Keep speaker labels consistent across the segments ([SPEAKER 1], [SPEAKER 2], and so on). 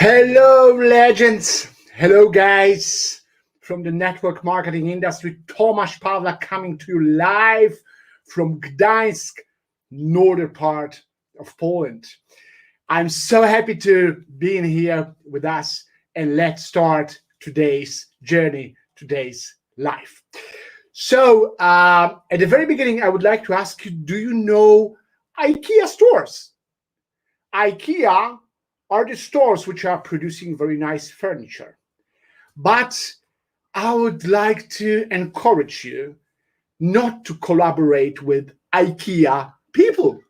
[SPEAKER 1] Hello, legends. Hello, guys. From the network marketing industry, Tomasz Pawlak coming to you live from Gdańsk, northern part of Poland. I'm so happy to be in here with us, and let's start today's journey, today's life. So, at the very beginning, I would like to ask you, do you know IKEA stores? IKEA are the stores which are producing very nice furniture. But I would like to encourage you not to collaborate with IKEA people.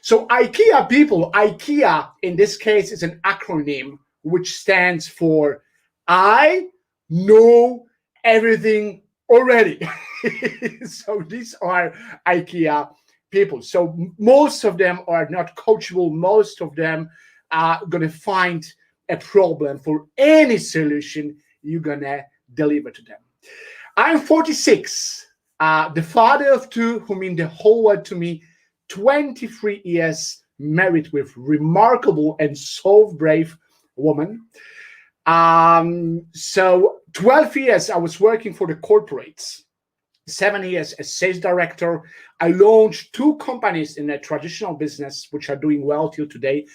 [SPEAKER 1] So IKEA people, IKEA in this case is an acronym which stands for I know everything already. So these are IKEA people. So most of them are not coachable. Most of them are going to find a problem for any solution you're going to deliver to them. I'm 46, the father of two who mean the whole world to me, 23 years married with remarkable and so brave woman. So 12 years I was working for the corporates. 7 years as sales director. I launched 2 companies in a traditional business, which are doing well till today.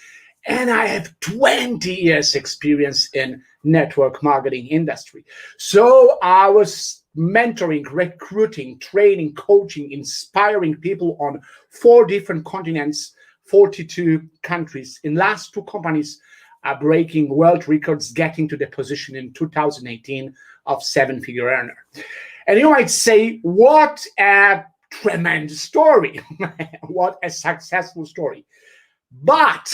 [SPEAKER 1] And I have 20 years experience in network marketing industry. So I was mentoring, recruiting, training, coaching, inspiring people on 4 different continents, 42 countries. In last 2 companies are breaking world records, getting to the position in 2018 of 7-figure earner. And you might say, what a tremendous story. What a successful story. But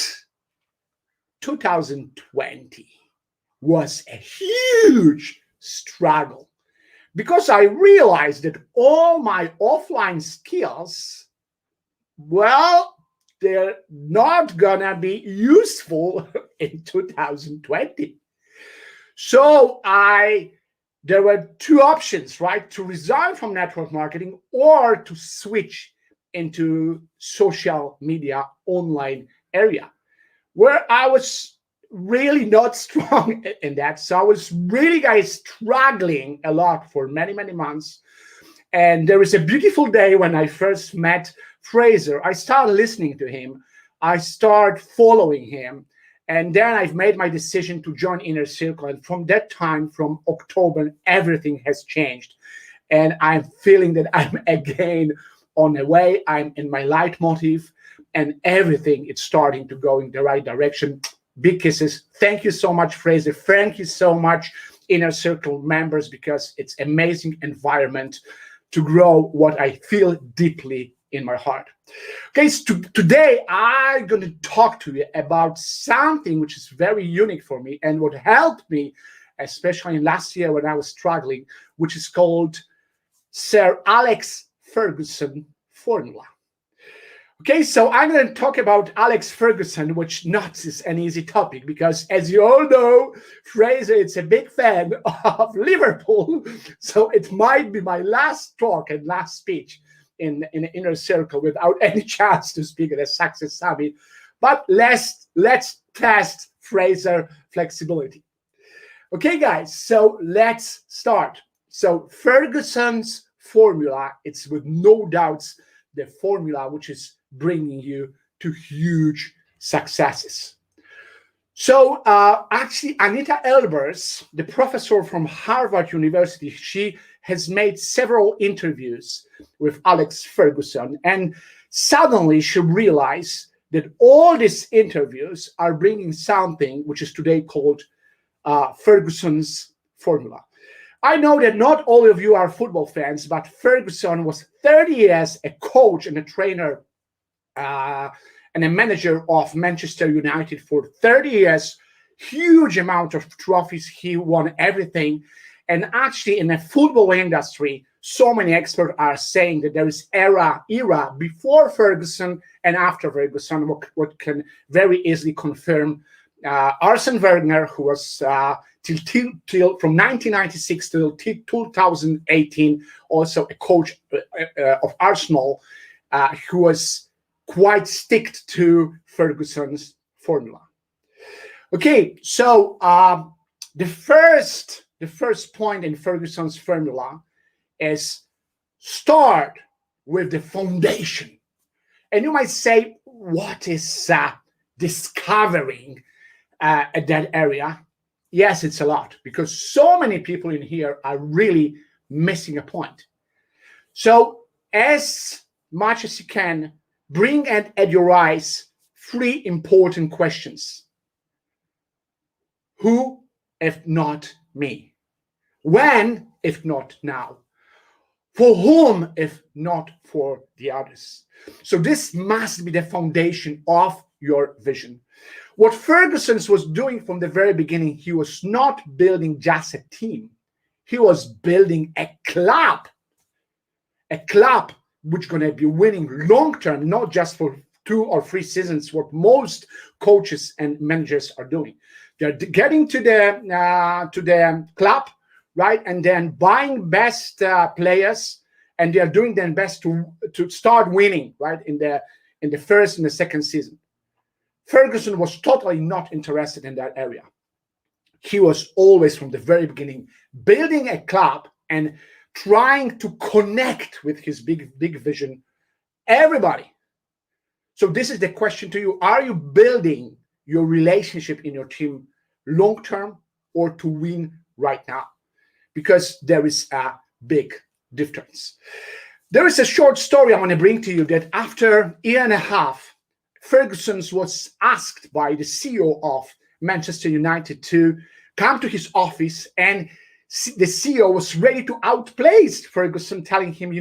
[SPEAKER 1] 2020 was a huge struggle because I realized that all my offline skills, well, they're not gonna be useful in 2020. So there were 2 options, right? To resign from network marketing or to switch into social media online area, where I was really not strong in that. So I was really, guys, struggling a lot for many, many months. And there was a beautiful day when I first met Fraser. I started listening to him. I started following him. And then I've made my decision to join Inner Circle. And from that time, from October, everything has changed. And I'm feeling that I'm again on the way. I'm in my leitmotif and everything is starting to go in the right direction. Big kisses. Thank you so much, Fraser. Thank you so much, Inner Circle members, because it's amazing environment to grow what I feel deeply in my heart. Okay, so today I'm going to talk to you about something which is very unique for me and what helped me, especially last year when I was struggling, which is called Sir Alex Ferguson Formula. Okay, so I'm going to talk about Alex Ferguson, which not is an easy topic because, as you all know, Fraser is a big fan of Liverpool, so it might be my last talk and last speech in the Inner Circle without any chance to speak at a success summit. But let's test Fraser flexibility. Okay, guys, so let's start. So Ferguson's formula, it's with no doubts the formula which is bringing you to huge successes. So actually, Anita Elbers, the professor from Harvard University, she has made several interviews with Alex Ferguson, and suddenly she realized that all these interviews are bringing something which is today called Fregusons Formula. I know that not all of you are football fans, but Ferguson was 30 years a coach and a trainer and a manager of Manchester United for 30 years, huge amount of trophies. He won everything. And actually in the football industry, so many experts are saying that there is era before Ferguson and after Ferguson, what can very easily confirm Arsene Wenger, who was till from 1996 till 2018, also a coach of Arsenal, who was quite stick to Ferguson's formula. Okay, so the first point in Fregusons formula is start with the foundation. And you might say, what is discovering at that area? Yes, it's a lot, because so many people in here are really missing a point. So as much as you can, bring at your eyes 3 important questions. Who, if not me? When, if not now? For whom, if not for the others? So this must be the foundation of your vision. What Freguson was doing from the very beginning, he was not building just a team. He was building a club which is going to be winning long term, not just for 2 or 3 seasons, what most coaches and managers are doing. They're getting to the club, right, and then buying best players, and they are doing their best to start winning, right, in the first and the second season. Freguson was totally not interested in that area. He was always from the very beginning building a club and trying to connect with his big vision, everybody. So this is the question to you. Are you building your relationship in your team long term or to win right now? Because there is a big difference. There is a short story I want to bring to you that after a year and a half, Freguson was asked by the CEO of Manchester United to come to his office, and the CEO was ready to outplace Freguson, telling him,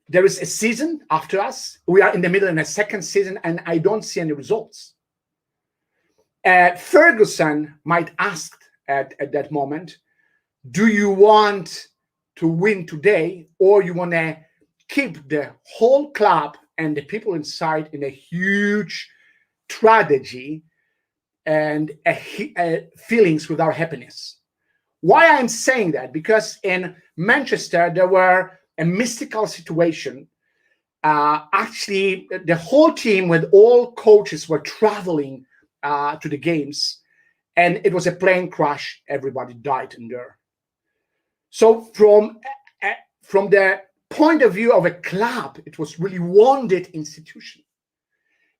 [SPEAKER 1] there is a season after us. We are in the middle of a second season, and I don't see any results. Freguson might ask at that moment, do you want to win today, or you want to keep the whole club and the people inside in a huge strategy and feelings without happiness? Why I'm saying that? Because in Manchester, there were a mystical situation. Actually, the whole team with all coaches were traveling to the games, and it was a plane crash. Everybody died in there. So from the point of view of a club, it was really wounded institution.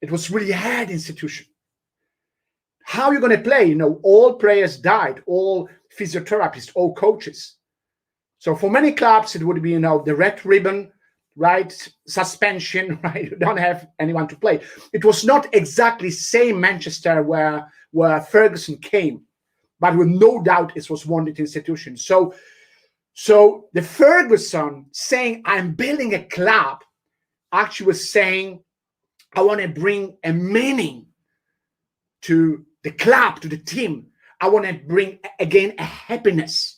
[SPEAKER 1] It was really hard institution. How are you going to play? All players died, all physiotherapists, all coaches. So for many clubs, it would be, the red ribbon, right? Suspension, right? You don't have anyone to play. It was not exactly same Manchester where Freguson came, but with no doubt it was wounded institution. So the Freguson saying, I'm building a club, actually was saying, I want to bring a meaning to the club, to the team. I want to bring, again, a happiness.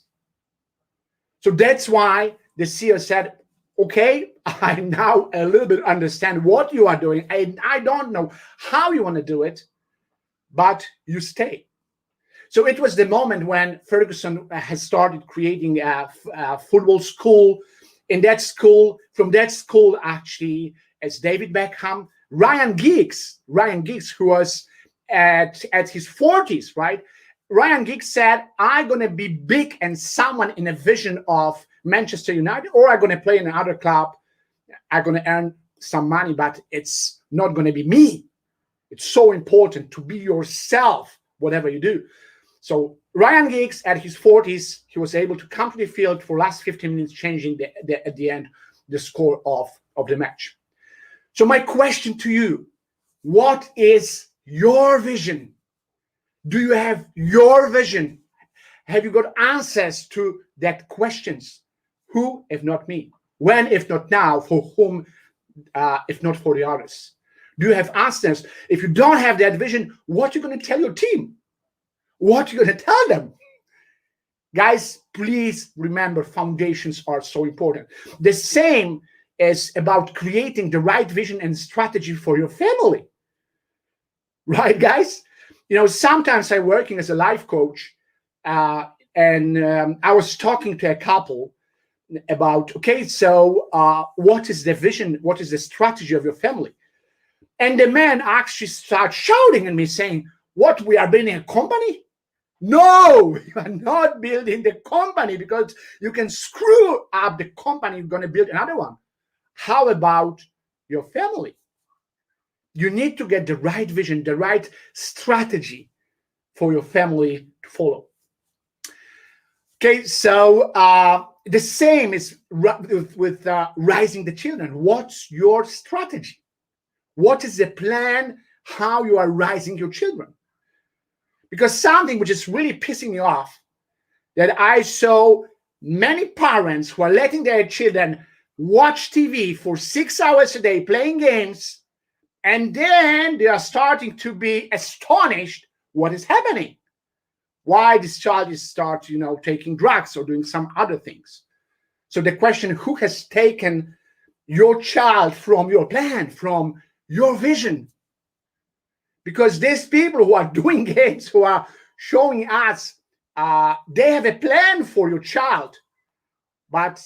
[SPEAKER 1] So that's why the CEO said, okay, I now a little bit understand what you are doing. I don't know how you want to do it, but you stay. So it was the moment when Freguson has started creating a football school. In that school, from that school, actually, as David Beckham, Ryan Giggs, who was at his 40s, right? Ryan Giggs said, I'm going to be big and someone in a vision of Manchester United, or I'm going to play in another club. I'm going to earn some money, but it's not going to be me. It's so important to be yourself, whatever you do. So Ryan Giggs, at his 40s, he was able to come to the field for last 15 minutes, changing at the end the score of the match. So my question to you, what is your vision? Do you have your vision? Have you got answers to that questions? Who, if not me? When, if not now? For whom, if not for the others? Do you have answers? If you don't have that vision, what are you going to tell your team? What are you going to tell them? Guys, please remember, foundations are so important. The same is about creating the right vision and strategy for your family. Right, guys? Sometimes I'm working as a life coach, and I was talking to a couple about, okay, so what is the vision? What is the strategy of your family? And the man actually starts shouting at me saying, what, we are building a company? No, you are not building the company, because you can screw up the company. You're going to build another one. How about your family? You need to get the right vision, the right strategy for your family to follow. Okay, so the same is with raising the children. What's your strategy? What is the plan, how you are raising your children? Because something which is really pissing me off, that I saw many parents who are letting their children watch TV for 6 hours a day playing games, and then they are starting to be astonished what is happening. Why this child is taking drugs or doing some other things. So the question, who has taken your child from your plan, from your vision? Because these people who are doing games, who are showing us, they have a plan for your child. But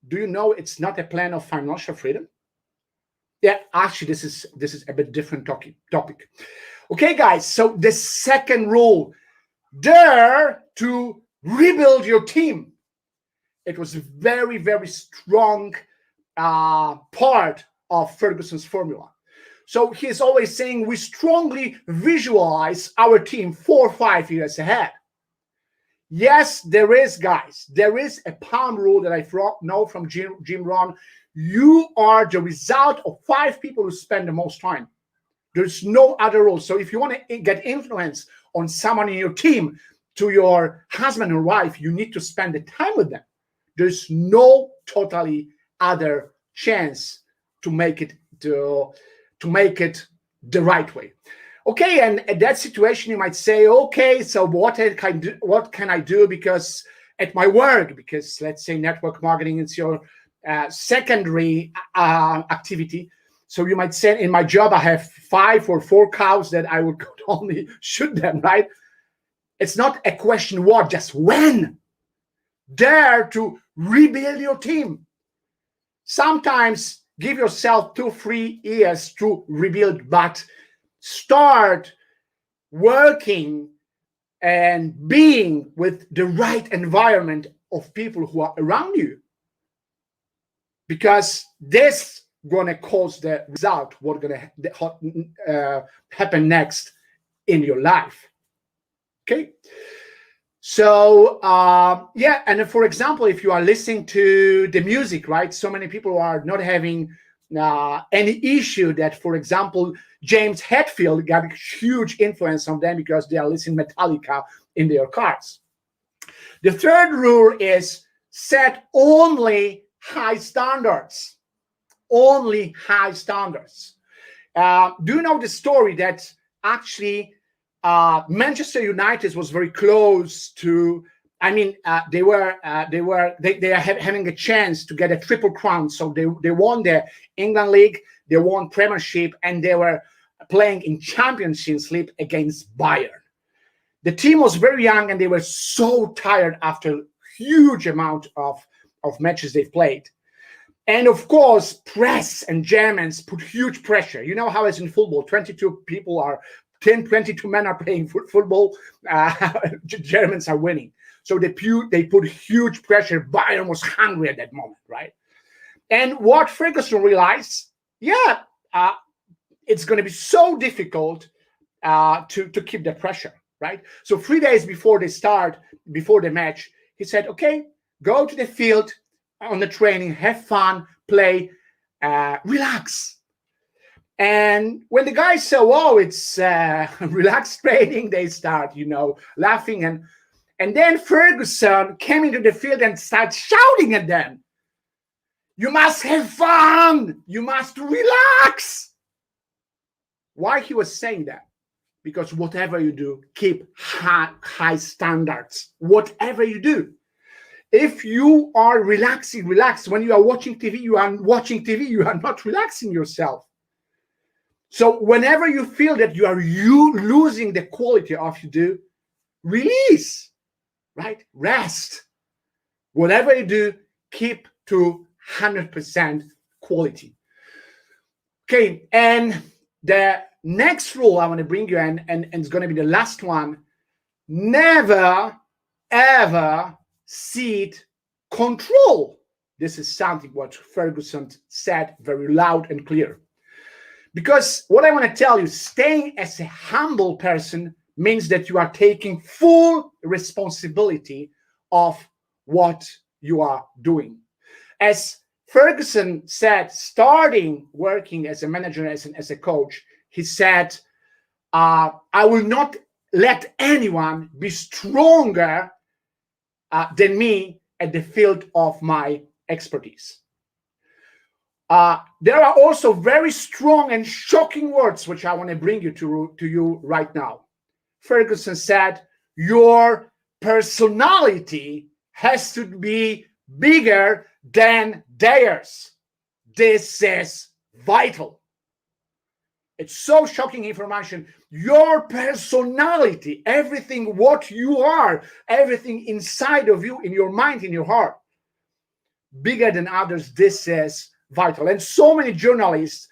[SPEAKER 1] do you know it's not a plan of financial freedom? Yeah, actually, this is a bit different topic. Okay, guys, so the second rule, dare to rebuild your team. It was a very, very strong part of Fregusons Formula. So he's always saying we strongly visualize our team 4 or 5 years ahead. Yes, there is, guys. There is a palm rule that I know from Jim Rohn. You are the result of 5 people who spend the most time. There's no other rule. So if you want to get influence on someone in your team, to your husband or wife, you need to spend the time with them. There's no totally other chance to make it the right way. Okay, and at that situation, you might say, okay, so what can I do? Because at my work, because let's say network marketing is your secondary activity. So you might say, in my job, I have 5 or 4 cows that I would only shoot them, right? It's not a question what, just when. Dare to rebuild your team. Sometimes give yourself 2-3 years to rebuild, but start working and being with the right environment of people who are around you. Because this gonna cause the result, what's gonna happen next in your life. Okay. So yeah, and for example, if you are listening to the music, right? So many people are not having any issue that, for example, James Hetfield got a huge influence on them because they are listening Metallica in their cars. The third rule is set only high standards. Only high standards. Do you know the story that actually Manchester United was very close to? I mean, they are having a chance to get a triple crown. So they won the England League, they won Premiership, and they were playing in Champions League against Bayern. The team was very young, and they were so tired after huge amount of matches they've played. And of course, press and Germans put huge pressure. You know how it's in football, 22 men are playing football. Germans are winning. So they put huge pressure. Bayern was hungry at that moment, right? And what Freguson realized, it's going to be so difficult to keep the pressure, right? So 3 days before the match, he said, okay, go to the field on the training, have fun, play, relax. And when the guys say, "Oh, it's relaxed training," they start, laughing. And then Freguson came into the field and started shouting at them, "You must have fun. You must relax." Why he was saying that? Because whatever you do, keep high standards. Whatever you do. If you are relaxing, relax. When you are watching TV, you are not relaxing yourself. So whenever you feel that you are losing the quality of you do, release, right? Rest. Whatever you do, keep to 100% quality. Okay, and the next rule I want to bring you in, and it's going to be the last one: never, ever cede control. This is something what Freguson said very loud and clear. Because what I want to tell you, staying as a humble person means that you are taking full responsibility of what you are doing. As Freguson said, starting working as a manager, as a coach, he said, I will not let anyone be stronger than me at the field of my expertise. There are also very strong and shocking words which I want to bring you to you right now. Freguson said, your personality has to be bigger than theirs. This is vital. It's so shocking information. Your personality, everything what you are, everything inside of you, in your mind, in your heart, bigger than others, this is vital. And so many journalists,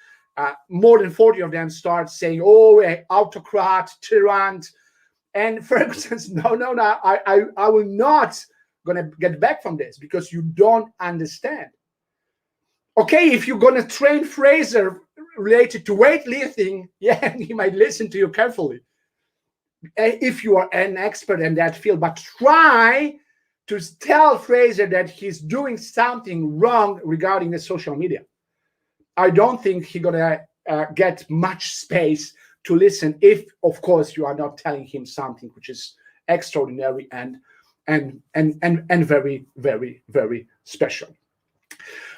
[SPEAKER 1] more than 40 of them, start saying, oh, autocrat, tyrant. And Freguson says, no, I will not gonna get back from this, because you don't understand. Okay, if you're gonna train Fraser related to weightlifting, yeah, he might listen to you carefully if you are an expert in that field. But try to tell Fraser that he's doing something wrong regarding the social media. I don't think he's gonna get much space to listen if, of course, you are not telling him something which is extraordinary and very, very, very special.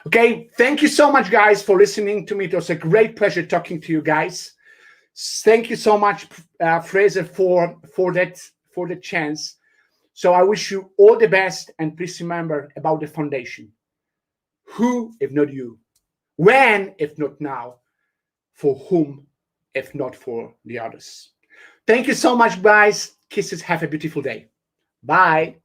[SPEAKER 1] Okay, thank you so much, guys, for listening to me. It was a great pleasure talking to you guys. Thank you so much, Fraser, for the chance. So I wish you all the best, and please remember about the foundation. Who, if not you? When, if not now? For whom, if not for the others? Thank you so much, guys. Kisses. Have a beautiful day. Bye.